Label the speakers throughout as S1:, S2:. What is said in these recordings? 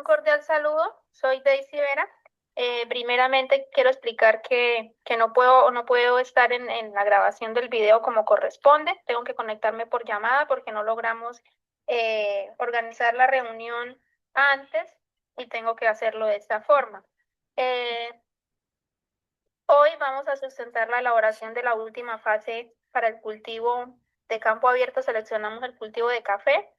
S1: cordial saludo, soy Daisy Vera. Primeramente quiero explicar que no puedo estar en la grabación del video como corresponde. Tengo que conectarme por llamada porque no logramos organizar la reunión antes y tengo que hacerlo de esta forma. Eh, Hoy vamos a sustentar la elaboración de la última fase para el cultivo de campo abierto. Seleccionamos el cultivo de café.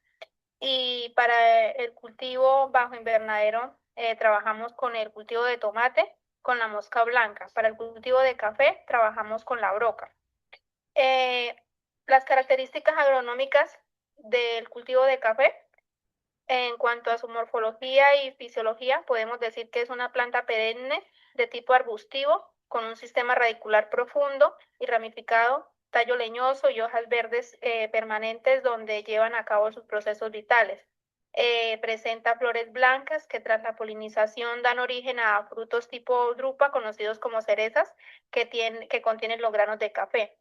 S1: Y para el cultivo bajo invernadero trabajamos con el cultivo de tomate, con la mosca blanca. Para el cultivo de café trabajamos con la broca. Eh, las características agronómicas del cultivo de café, en cuanto a su morfología y fisiología, podemos decir que es una planta perenne de tipo arbustivo, con un sistema radicular profundo y ramificado, tallo leñoso y hojas verdes permanentes donde llevan a cabo sus procesos vitales. Presenta flores blancas que tras la polinización dan origen a frutos tipo drupa, conocidos como cerezas, que contienen los granos de café.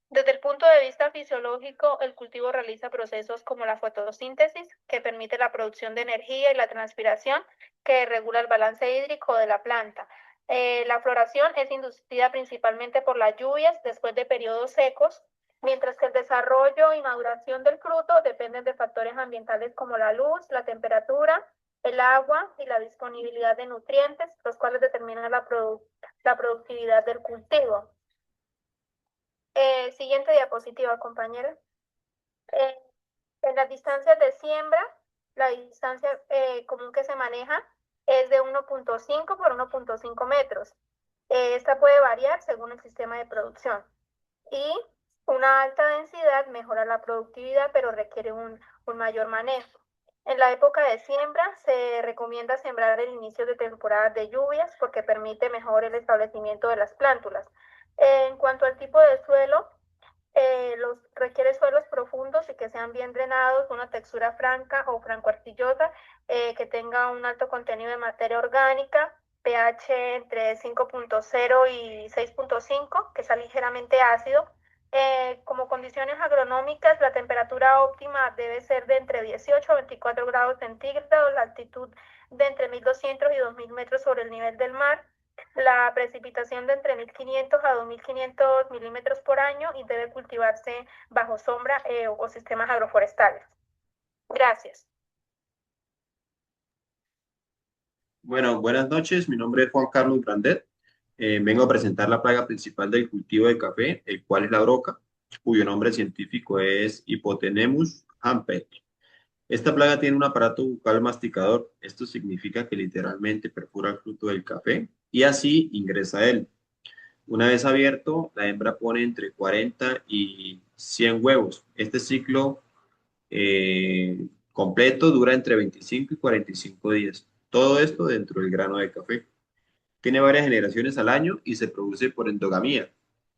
S1: Desde el punto de vista fisiológico, el cultivo realiza procesos como la fotosíntesis, que permite la producción de energía, y la transpiración, que regula el balance hídrico de la planta. La floración es inducida principalmente por las lluvias después de periodos secos, mientras que el desarrollo y maduración del fruto dependen de factores ambientales como la luz, la temperatura, el agua y la disponibilidad de nutrientes, los cuales determinan la productividad del cultivo. Siguiente diapositiva, compañera. Eh, en las distancias de siembra, la distancia común que se maneja es de 1.5 por 1.5 metros. Esta puede variar según el sistema de producción. Y una alta densidad mejora la productividad, pero requiere un mayor manejo. En la época de siembra se recomienda sembrar el inicio de temporadas de lluvias porque permite mejor el establecimiento de las plántulas. En cuanto al tipo de suelo, requiere suelos profundos y que sean bien drenados, una textura franca o franco-arcillosa, que tenga un alto contenido de materia orgánica, pH entre 5.0 y 6.5, que sea ligeramente ácido. Como condiciones agronómicas, la temperatura óptima debe ser de entre 18 a 24 grados centígrados, la altitud de entre 1.200 y 2.000 metros sobre el nivel del mar, la precipitación de entre 1.500 a 2.500 milímetros por año, y debe cultivarse bajo sombra o sistemas agroforestales. Gracias.
S2: Bueno, buenas noches. Mi nombre es Juan Carlos Brandet. Vengo a presentar la plaga principal del cultivo de café, el cual es la broca, cuyo nombre científico es Hypotenemus hamperi. Esta plaga tiene un aparato bucal masticador. Esto significa que literalmente perfora el fruto del café y así ingresa a él. Una vez abierto, la hembra pone entre 40 y 100 huevos. Este ciclo completo dura entre 25 y 45 días. Todo esto dentro del grano de café. Tiene varias generaciones al año y se produce por endogamía,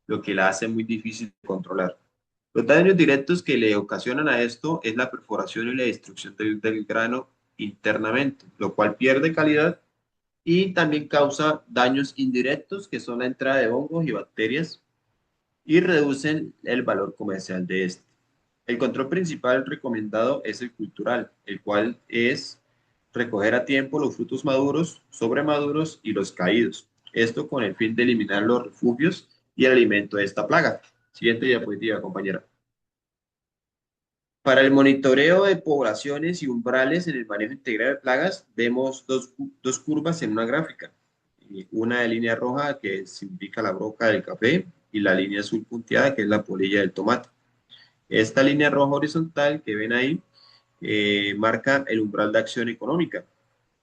S2: lo que la hace muy difícil de controlar. Los daños directos que le ocasionan a esto es la perforación y la destrucción del grano internamente, lo cual pierde calidad y también causa daños indirectos, que son la entrada de hongos y bacterias, y reducen el valor comercial de este. El control principal recomendado es el cultural, el cual es recoger a tiempo los frutos maduros, sobremaduros y los caídos. Esto con el fin de eliminar los refugios y el alimento de esta plaga. Siguiente diapositiva, compañera. Para el monitoreo de poblaciones y umbrales en el manejo integral de plagas, vemos dos curvas en una gráfica. Una de línea roja, que significa la broca del café, y la línea azul punteada, que es la polilla del tomate. Esta línea roja horizontal que ven ahí marca el umbral de acción económica,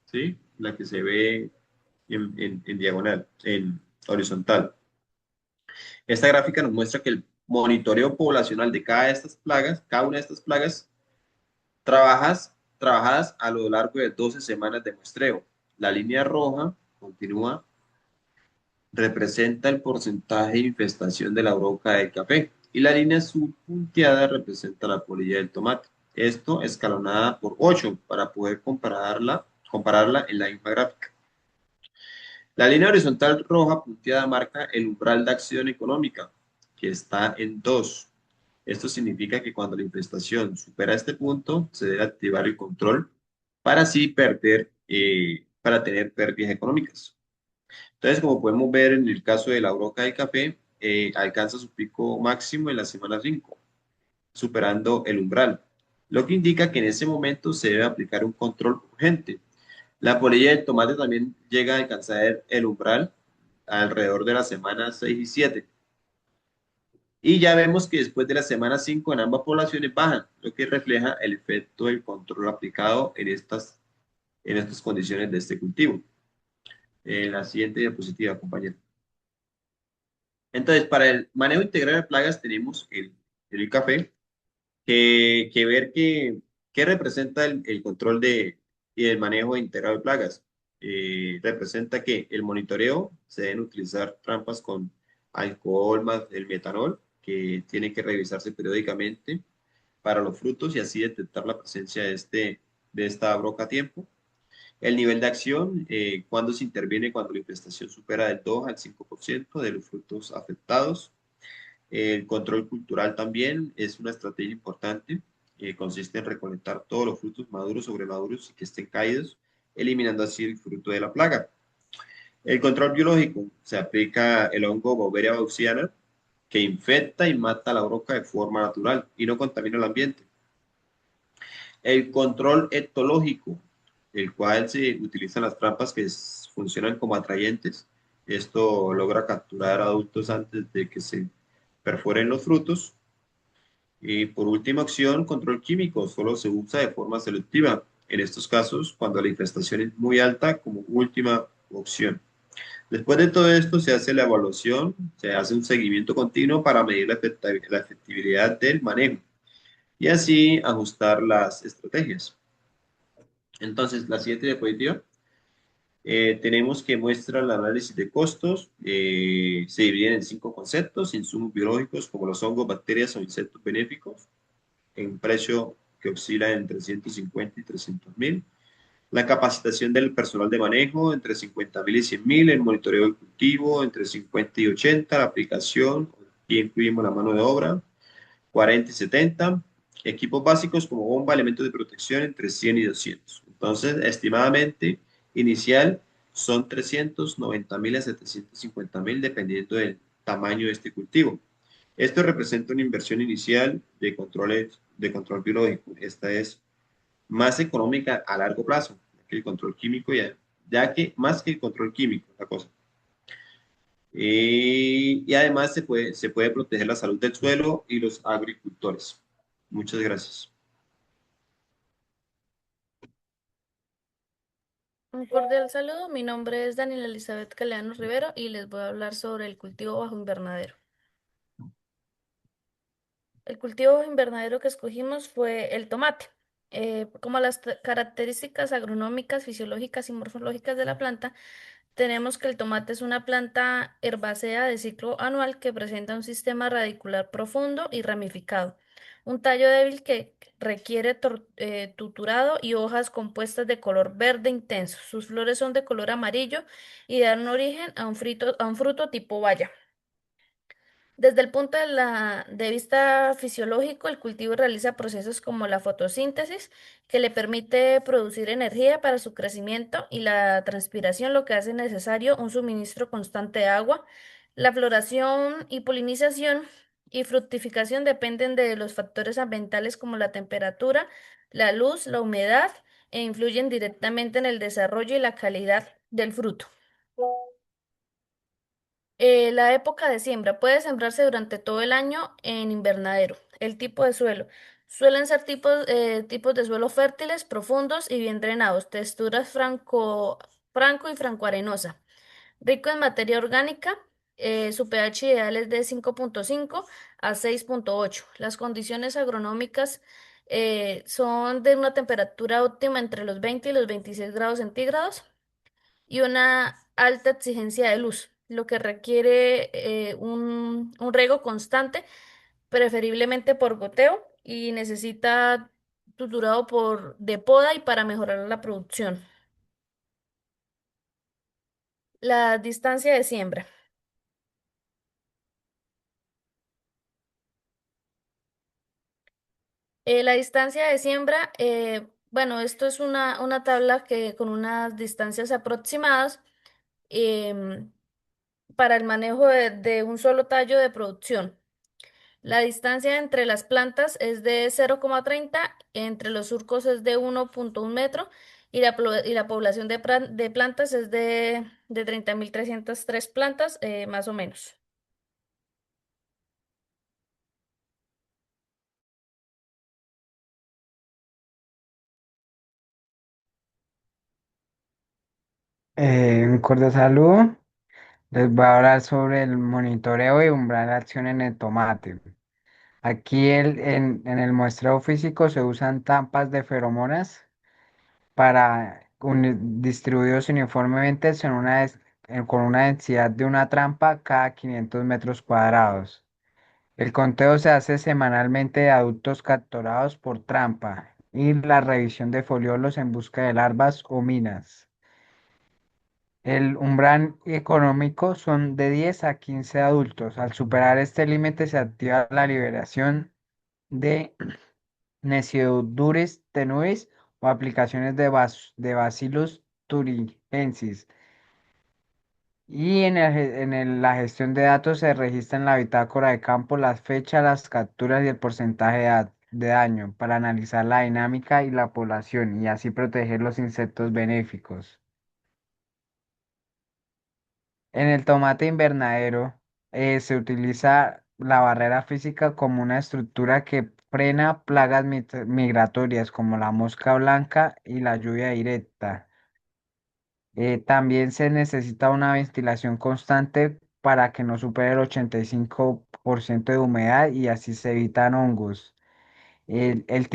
S2: ¿sí? La que se ve en diagonal, en horizontal. Esta gráfica nos muestra que el monitoreo poblacional de cada una de estas plagas, trabajadas a lo largo de 12 semanas de muestreo. La línea roja continúa, representa el porcentaje de infestación de la broca de café, y la línea azul punteada representa la polilla del tomate. Esto escalonada por 8 para poder compararla en la misma gráfica. La línea horizontal roja punteada marca el umbral de acción económica, que está en 2. Esto significa que cuando la infestación supera este punto, se debe activar el control para así perder para tener pérdidas económicas. Entonces, como podemos ver en el caso de la broca de café, alcanza su pico máximo en la semana 5, superando el umbral, lo que indica que en ese momento se debe aplicar un control urgente. La polilla del tomate también llega a alcanzar el umbral alrededor de las semanas 6 y 7. Y ya vemos que después de la semana 5 en ambas poblaciones bajan, lo que refleja el efecto del control aplicado en estas condiciones de este cultivo. En la siguiente diapositiva, compañero. Entonces, para el manejo integral de plagas tenemos el café, que ver qué representa el control y el manejo integral de plagas. Representa que el monitoreo se deben utilizar trampas con alcohol más el metanol, que tienen que revisarse periódicamente para los frutos y así detectar la presencia de esta broca a tiempo. El nivel de acción, cuando se interviene cuando la infestación supera del 2 al 5% de los frutos afectados. El control cultural también es una estrategia importante. Consiste en recolectar todos los frutos maduros, sobremaduros y que estén caídos, eliminando así el fruto de la plaga. El control biológico se aplica el hongo Beauveria gaussiana, que infecta y mata la broca de forma natural y no contamina el ambiente. El control etológico, el cual se utilizan las trampas que funcionan como atrayentes. Esto logra capturar adultos antes de que se perforen los frutos. Y por última opción, control químico, solo se usa de forma selectiva. En estos casos, cuando la infestación es muy alta, como última opción. Después de todo esto, se hace la evaluación, se hace un seguimiento continuo para medir la efectividad del manejo y así ajustar las estrategias. Entonces, la siguiente diapositiva, tenemos que muestra el análisis de costos. Se dividen en 5 conceptos: insumos biológicos como los hongos, bacterias o insectos benéficos, en un precio que oscila entre 150 y 300.000. La capacitación del personal de manejo entre 50.000 y 100.000. El monitoreo del cultivo entre 50 y 80. La aplicación, y incluimos la mano de obra, 40 y 70. Equipos básicos como bomba, elementos de protección entre 100 y 200. Entonces, estimadamente, inicial son 390.000 a 750.000 dependiendo del tamaño de este cultivo. Esto representa una inversión inicial de control biológico. Esta es más económica a largo plazo que el control químico, ya que más que el control químico, la cosa. Y además se puede proteger la salud del suelo y los agricultores. Muchas gracias.
S3: Un cordial saludo, mi nombre es Daniela Elizabeth Caleano Rivero y les voy a hablar sobre el cultivo bajo invernadero. El cultivo bajo invernadero que escogimos fue el tomate. Como las características agronómicas, fisiológicas y morfológicas de la planta, tenemos que el tomate es una planta herbácea de ciclo anual que presenta un sistema radicular profundo y ramificado, un tallo débil que requiere tutorado y hojas compuestas de color verde intenso. Sus flores son de color amarillo y dan origen a a un fruto tipo baya. Desde el punto de vista fisiológico, el cultivo realiza procesos como la fotosíntesis, que le permite producir energía para su crecimiento, y la transpiración, lo que hace necesario un suministro constante de agua. La floración y polinización y fructificación dependen de los factores ambientales como la temperatura, la luz, la humedad, e influyen directamente en el desarrollo y la calidad del fruto. La época de siembra puede sembrarse durante todo el año en invernadero. El tipo de suelo. Suelen ser tipos de suelo fértiles, profundos y bien drenados, texturas franco y francoarenosa. Rico en materia orgánica, su pH ideal es de 5,5 a 6,8. Las condiciones agronómicas son de una temperatura óptima entre los 20 y los 26 grados centígrados y una alta exigencia de luz, lo que requiere un riego constante, preferiblemente por goteo, y necesita tutorado de poda y para mejorar la producción. La distancia de siembra. La distancia de siembra Bueno, esto es una tabla que con unas distancias aproximadas em, para el manejo de un solo tallo de producción. La distancia entre las plantas es de 0,30, entre los surcos es de 1,1 metro y y la población de plantas es de 30.303 plantas, más o menos.
S4: Un cordial saludo. Les voy a hablar sobre el monitoreo y umbral de acción en el tomate. Aquí en el muestreo físico se usan tampas de feromonas distribuidos uniformemente con una densidad de una trampa cada 500 metros cuadrados. El conteo se hace semanalmente de adultos capturados por trampa y la revisión de foliolos en busca de larvas o minas. El umbral económico son de 10 a 15 adultos. Al superar este límite se activa la liberación de Neciodures tenuis o aplicaciones de Bacillus thuringiensis. Y la gestión de datos se registra en la bitácora de campo las fechas, las capturas y el porcentaje de daño para analizar la dinámica y la población y así proteger los insectos benéficos. En el tomate invernadero se utiliza la barrera física como una estructura que frena plagas migratorias como la mosca blanca y la lluvia directa. También se necesita una ventilación constante para que no supere el 85% de humedad y así se evitan hongos. El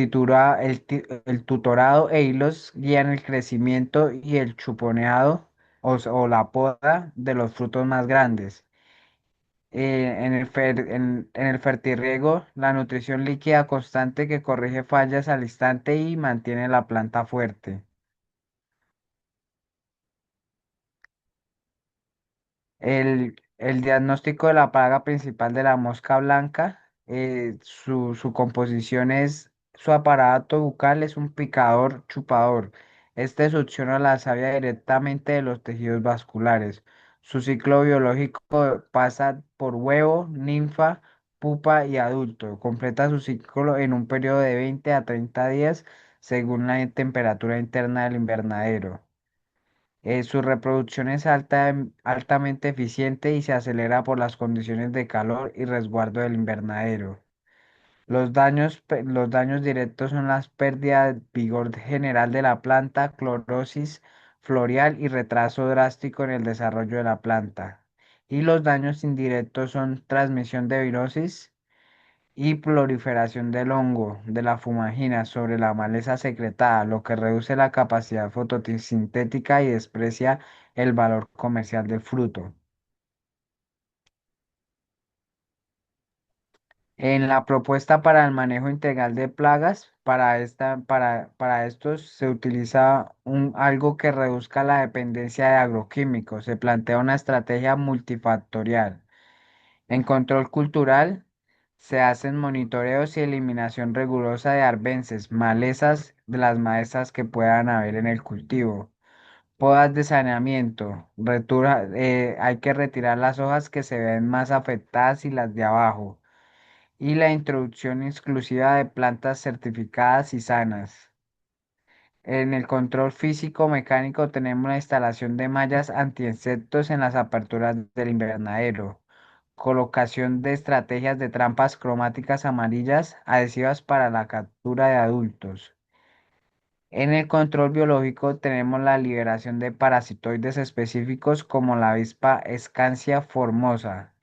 S4: tutorado e hilos guían el crecimiento y el chuponeado o la poda de los frutos más grandes. En el fertirriego, la nutrición líquida constante que corrige fallas al instante y mantiene la planta fuerte. El diagnóstico de la plaga principal de la mosca blanca, su composición es, su aparato bucal es un picador chupador. Este succiona la savia directamente de los tejidos vasculares. Su ciclo biológico pasa por huevo, ninfa, pupa y adulto. Completa su ciclo en un periodo de 20 a 30 días según la temperatura interna del invernadero. Su reproducción es altamente eficiente y se acelera por las condiciones de calor y resguardo del invernadero. Los daños directos son las pérdidas de vigor general de la planta, clorosis floreal y retraso drástico en el desarrollo de la planta. Y los daños indirectos son transmisión de virosis y proliferación del hongo de la fumagina sobre la maleza secretada, lo que reduce la capacidad fotosintética y desprecia el valor comercial del fruto. En la propuesta para el manejo integral de plagas, para estos se utiliza algo que reduzca la dependencia de agroquímicos. Se plantea una estrategia multifactorial. En control cultural se hacen monitoreos y eliminación rigurosa de arbences, malezas de las malezas que puedan haber en el cultivo. Podas de saneamiento. Hay que retirar las hojas que se ven más afectadas y las de abajo. Y la introducción exclusiva de plantas certificadas y sanas. En el control físico mecánico tenemos la instalación de mallas antiinsectos en las aperturas del invernadero, colocación de estrategias de trampas cromáticas amarillas adhesivas para la captura de adultos. En el control biológico tenemos la liberación de parasitoides específicos como la avispa Scancia formosa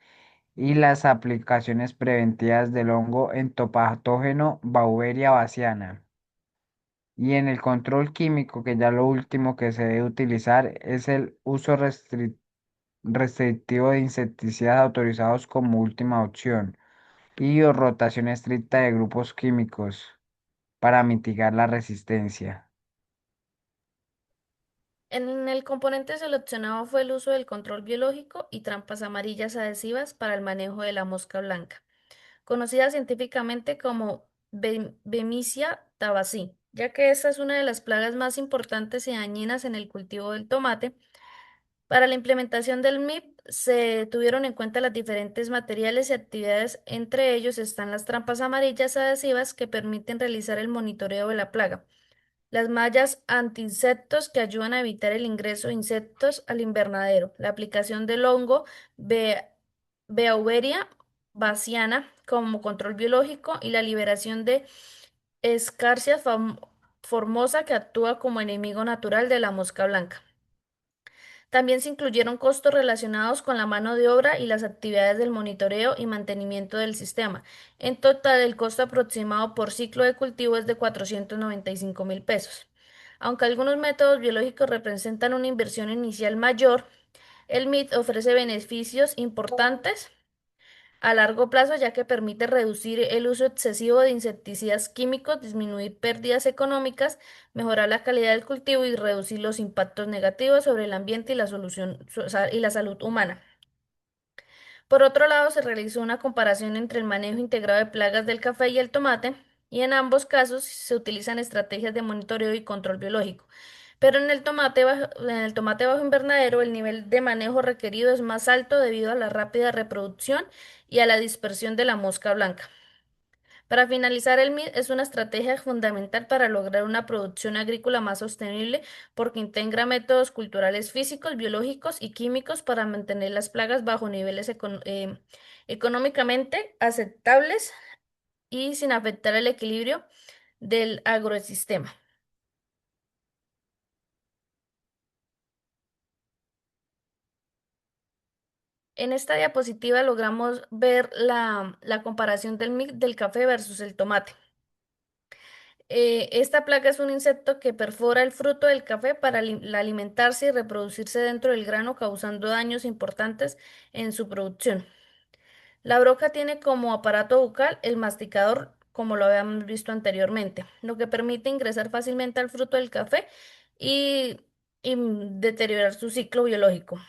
S4: y las aplicaciones preventivas del hongo entopatógeno Beauveria baciana. Y en el control químico, que ya lo último que se debe utilizar es el uso restrictivo de insecticidas autorizados como última opción y o rotación estricta de grupos químicos para mitigar la resistencia.
S3: En el componente seleccionado fue el uso del control biológico y trampas amarillas adhesivas para el manejo de la mosca blanca, conocida científicamente como Bemisia tabaci. ya que esta es una de las plagas más importantes y dañinas en el cultivo del tomate. Para la implementación del MIP se tuvieron en cuenta los diferentes materiales y actividades, entre ellos están las trampas amarillas adhesivas que permiten realizar el monitoreo de la plaga, las mallas anti-insectos que ayudan a evitar el ingreso de insectos al invernadero, la aplicación del hongo Be- Beauveria baciana como control biológico y la liberación de Escarsia formosa que actúa como enemigo natural de la mosca blanca. También se incluyeron costos relacionados con la mano de obra y las actividades del monitoreo y mantenimiento del sistema. En total, el costo aproximado por ciclo de cultivo es de 495.000 pesos. Aunque algunos métodos biológicos representan una inversión inicial mayor, el MIT ofrece beneficios importantes a largo plazo, ya que permite reducir el uso excesivo de insecticidas químicos, disminuir pérdidas económicas, mejorar la calidad del cultivo y reducir los impactos negativos sobre el ambiente y y la salud humana. Por otro lado, se realizó una comparación entre el manejo integrado de plagas del café y el tomate, y en ambos casos se utilizan estrategias de monitoreo y control biológico. Pero en el tomate bajo invernadero el nivel de manejo requerido es más alto debido a la rápida reproducción y a la dispersión de la mosca blanca. Para finalizar, el MID es una estrategia fundamental para lograr una producción agrícola más sostenible porque integra métodos culturales físicos, biológicos y químicos para mantener las plagas bajo niveles económicamente aceptables y sin afectar el equilibrio del agroecosistema. En esta diapositiva logramos ver la comparación del mix del café versus el tomate. Esta plaga es un insecto que perfora el fruto del café para alimentarse y reproducirse dentro del grano, causando daños importantes en su producción. La broca tiene como aparato bucal el masticador, como lo habíamos visto anteriormente, lo que permite ingresar fácilmente al fruto del café y deteriorar su ciclo biológico.